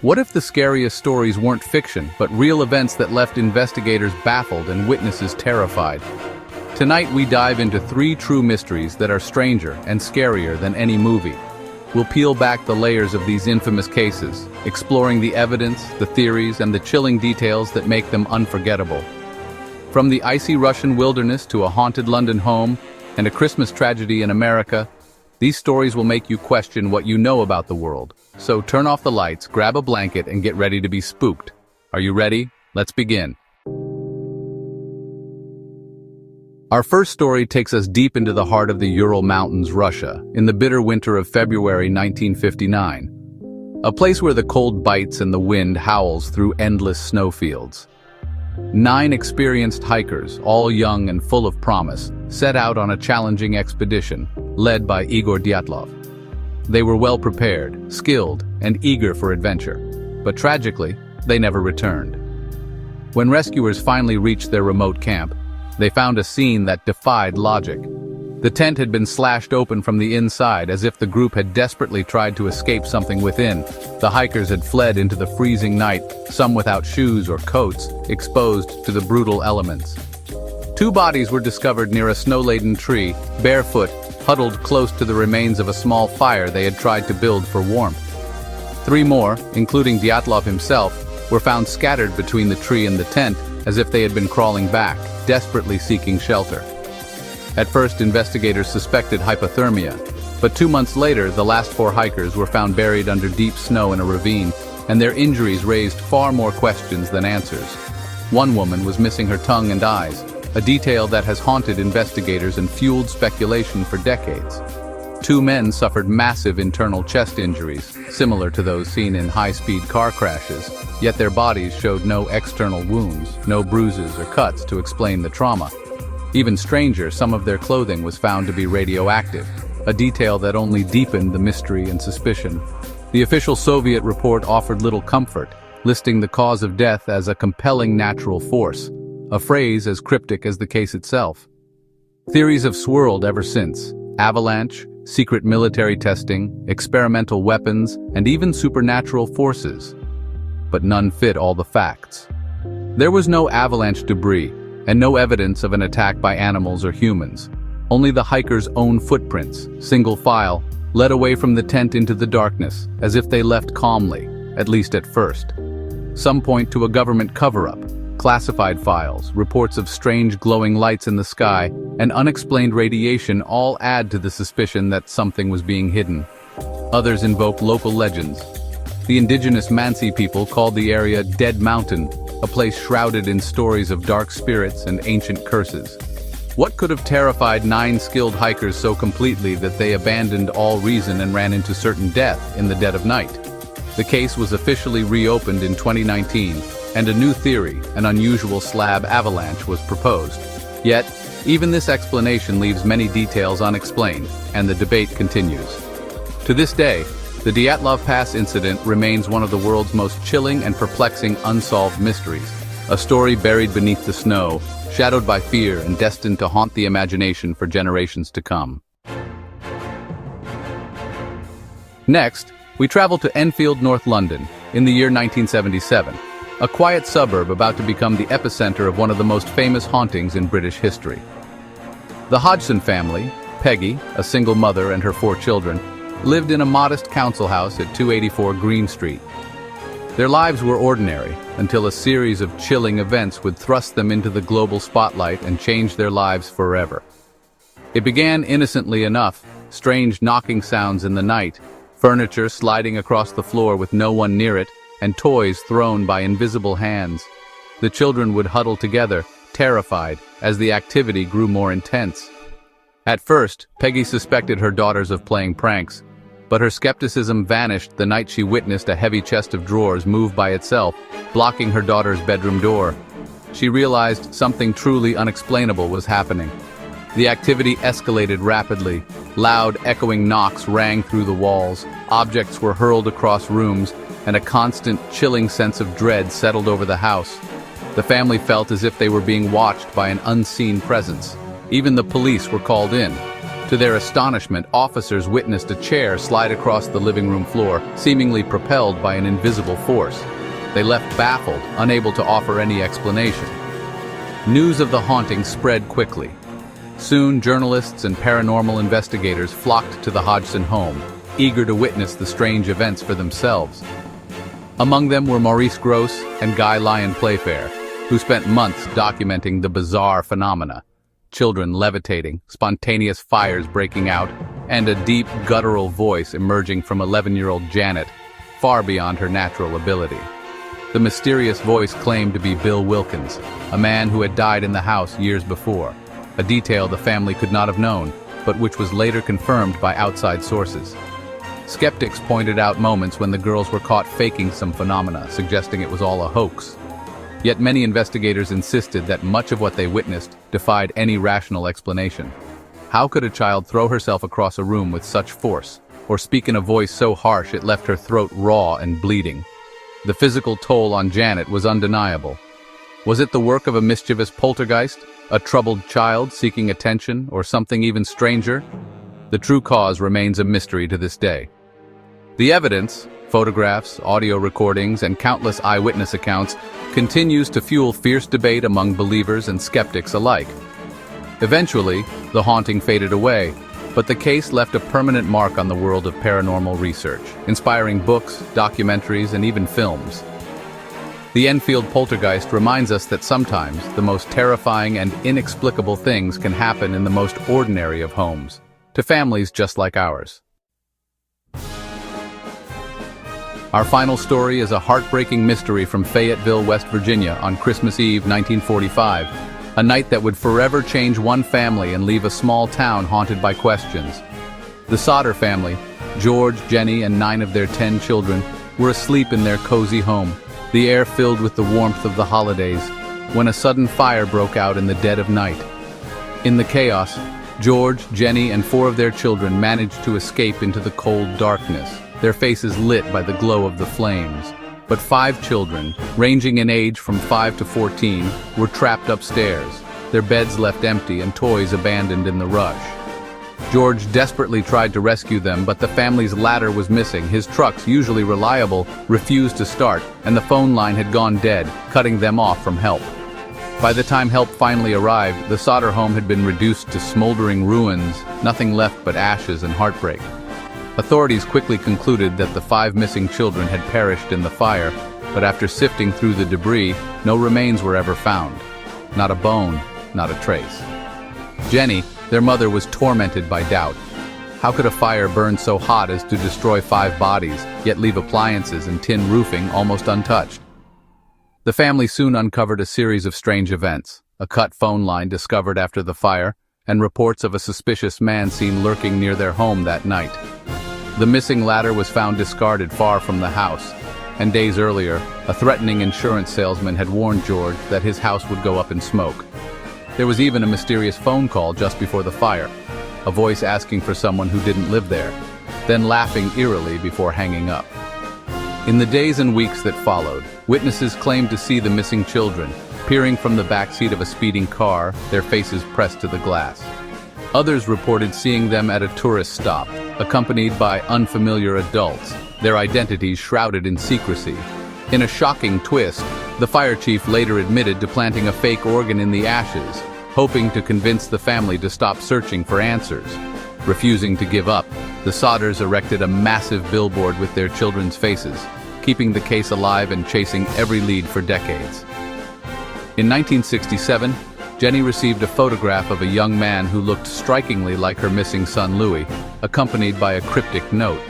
What if the scariest stories weren't fiction, but real events that left investigators baffled and witnesses terrified? Tonight we dive into 3 true mysteries that are stranger and scarier than any movie. We'll peel back the layers of these infamous cases, exploring the evidence, the theories, and the chilling details that make them unforgettable. From the icy Russian wilderness to a haunted London home and a Christmas tragedy in America, these stories will make you question what you know about the world. So turn off the lights, grab a blanket, and get ready to be spooked. Are you ready? Let's begin. Our first story takes us deep into the heart of the Ural Mountains, Russia, in the bitter winter of February 1959. A place where the cold bites and the wind howls through endless snowfields. 9 experienced hikers, all young and full of promise, set out on a challenging expedition, led by Igor Dyatlov. They were well prepared, skilled, and eager for adventure. But tragically, they never returned. When rescuers finally reached their remote camp, they found a scene that defied logic. The tent had been slashed open from the inside as if the group had desperately tried to escape something within. The hikers had fled into the freezing night, some without shoes or coats, exposed to the brutal elements. 2 bodies were discovered near a snow-laden tree, barefoot, huddled close to the remains of a small fire they had tried to build for warmth. 3 more, including Dyatlov himself, were found scattered between the tree and the tent as if they had been crawling back, desperately seeking shelter. At first, investigators suspected hypothermia, but 2 months later, the last 4 hikers were found buried under deep snow in a ravine, and their injuries raised far more questions than answers. One woman was missing her tongue and eyes, a detail that has haunted investigators and fueled speculation for decades. 2 men suffered massive internal chest injuries, similar to those seen in high-speed car crashes, yet their bodies showed no external wounds, no bruises or cuts to explain the trauma. Even stranger, some of their clothing was found to be radioactive, a detail that only deepened the mystery and suspicion. The official Soviet report offered little comfort, listing the cause of death as a compelling natural force, a phrase as cryptic as the case itself. Theories have swirled ever since: avalanche, secret military testing, experimental weapons, and even supernatural forces. But none fit all the facts. There was no avalanche debris, and no evidence of an attack by animals or humans. Only the hikers' own footprints, single file, led away from the tent into the darkness, as if they left calmly, at least at first. Some point to a government cover-up, classified files, reports of strange glowing lights in the sky, and unexplained radiation all add to the suspicion that something was being hidden. Others invoke local legends. The indigenous Mansi people called the area Dead Mountain, a place shrouded in stories of dark spirits and ancient curses. What could have terrified 9 skilled hikers so completely that they abandoned all reason and ran into certain death in the dead of night? The case was officially reopened in 2019, and a new theory, an unusual slab avalanche, was proposed. Yet, even this explanation leaves many details unexplained, and the debate continues. To this day, the Dyatlov Pass incident remains one of the world's most chilling and perplexing unsolved mysteries, a story buried beneath the snow, shadowed by fear and destined to haunt the imagination for generations to come. Next, we travel to Enfield, North London, in the year 1977, a quiet suburb about to become the epicenter of one of the most famous hauntings in British history. The Hodgson family, Peggy, a single mother, and her 4 children, lived in a modest council house at 284 Green Street. Their lives were ordinary until a series of chilling events would thrust them into the global spotlight and change their lives forever. It began innocently enough: strange knocking sounds in the night, furniture sliding across the floor with no one near it, and toys thrown by invisible hands. The children would huddle together, terrified, as the activity grew more intense. At first, Peggy suspected her daughters of playing pranks, but her skepticism vanished the night she witnessed a heavy chest of drawers move by itself, blocking her daughter's bedroom door. She realized something truly unexplainable was happening. The activity escalated rapidly. Loud, echoing knocks rang through the walls, objects were hurled across rooms, and a constant, chilling sense of dread settled over the house. The family felt as if they were being watched by an unseen presence. Even the police were called in. To To their astonishment, officers witnessed a chair slide across the living room floor, seemingly propelled by an invisible force. They left baffled, unable to offer any explanation. News of the haunting spread quickly. Soon, journalists and paranormal investigators flocked to the Hodgson home, eager to witness the strange events for themselves. Among them were Maurice Gross and Guy Lyon Playfair, who spent months documenting the bizarre phenomena. Children levitating, spontaneous fires breaking out, and a deep, guttural voice emerging from 11-year-old Janet, far beyond her natural ability. The mysterious voice claimed to be Bill Wilkins, a man who had died in the house years before, a detail the family could not have known, but which was later confirmed by outside sources. Skeptics pointed out moments when the girls were caught faking some phenomena, suggesting it was all a hoax. Yet many investigators insisted that much of what they witnessed defied any rational explanation. How could a child throw herself across a room with such force, or speak in a voice so harsh it left her throat raw and bleeding? The physical toll on Janet was undeniable. Was it the work of a mischievous poltergeist, a troubled child seeking attention, or something even stranger? The true cause remains a mystery to this day. The evidence, photographs, audio recordings, and countless eyewitness accounts continues to fuel fierce debate among believers and skeptics alike. Eventually, the haunting faded away, but the case left a permanent mark on the world of paranormal research, inspiring books, documentaries, and even films. The Enfield poltergeist reminds us that sometimes the most terrifying and inexplicable things can happen in the most ordinary of homes, to families just like ours. Our final story is a heartbreaking mystery from Fayetteville, West Virginia on Christmas Eve, 1945, a night that would forever change one family and leave a small town haunted by questions. The Sodder family, George, Jenny, and 9 of their 10 children, were asleep in their cozy home, the air filled with the warmth of the holidays, when a sudden fire broke out in the dead of night. In the chaos, George, Jenny, and 4 of their children managed to escape into the cold darkness, their faces lit by the glow of the flames. But 5 children, ranging in age from 5 to 14, were trapped upstairs, their beds left empty and toys abandoned in the rush. George desperately tried to rescue them, but the family's ladder was missing, his trucks, usually reliable, refused to start, and the phone line had gone dead, cutting them off from help. By the time help finally arrived, the Sodder home had been reduced to smoldering ruins, nothing left but ashes and heartbreak. Authorities quickly concluded that the 5 missing children had perished in the fire, but after sifting through the debris, no remains were ever found. Not a bone, not a trace. Jenny, their mother, was tormented by doubt. How could a fire burn so hot as to destroy 5 bodies, yet leave appliances and tin roofing almost untouched? The family soon uncovered a series of strange events: a cut phone line discovered after the fire, and reports of a suspicious man seen lurking near their home that night. The missing ladder was found discarded far from the house, and days earlier, a threatening insurance salesman had warned George that his house would go up in smoke. There was even a mysterious phone call just before the fire, a voice asking for someone who didn't live there, then laughing eerily before hanging up. In the days and weeks that followed, witnesses claimed to see the missing children, peering from the backseat of a speeding car, their faces pressed to the glass. Others reported seeing them at a tourist stop, accompanied by unfamiliar adults, their identities shrouded in secrecy. In a shocking twist, the fire chief later admitted to planting a fake organ in the ashes, hoping to convince the family to stop searching for answers. Refusing to give up, the Sodders erected a massive billboard with their children's faces, keeping the case alive and chasing every lead for decades. In 1967, Jenny received a photograph of a young man who looked strikingly like her missing son Louis, accompanied by a cryptic note.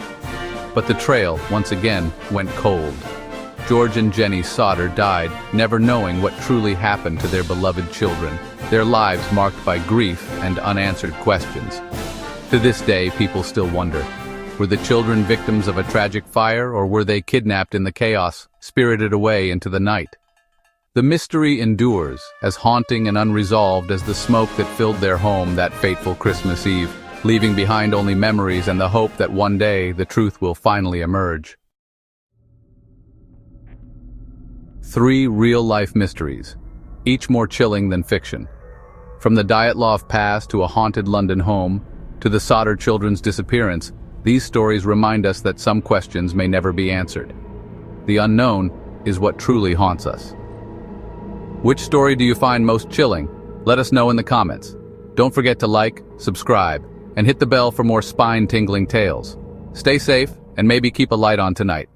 But the trail, once again, went cold. George and Jenny Sodder died, never knowing what truly happened to their beloved children, their lives marked by grief and unanswered questions. To this day, people still wonder, were the children victims of a tragic fire, or were they kidnapped in the chaos, spirited away into the night? The mystery endures, as haunting and unresolved as the smoke that filled their home that fateful Christmas Eve, leaving behind only memories and the hope that one day the truth will finally emerge. 3 real-life mysteries, each more chilling than fiction. From the Dyatlov Pass to a haunted London home, To the Sodder children's disappearance, these stories remind us that some questions may never be answered. The unknown is what truly haunts us. Which story do you find most chilling? Let us know in the comments. Don't forget to like, subscribe, and hit the bell for more spine-tingling tales. Stay safe, and maybe keep a light on tonight.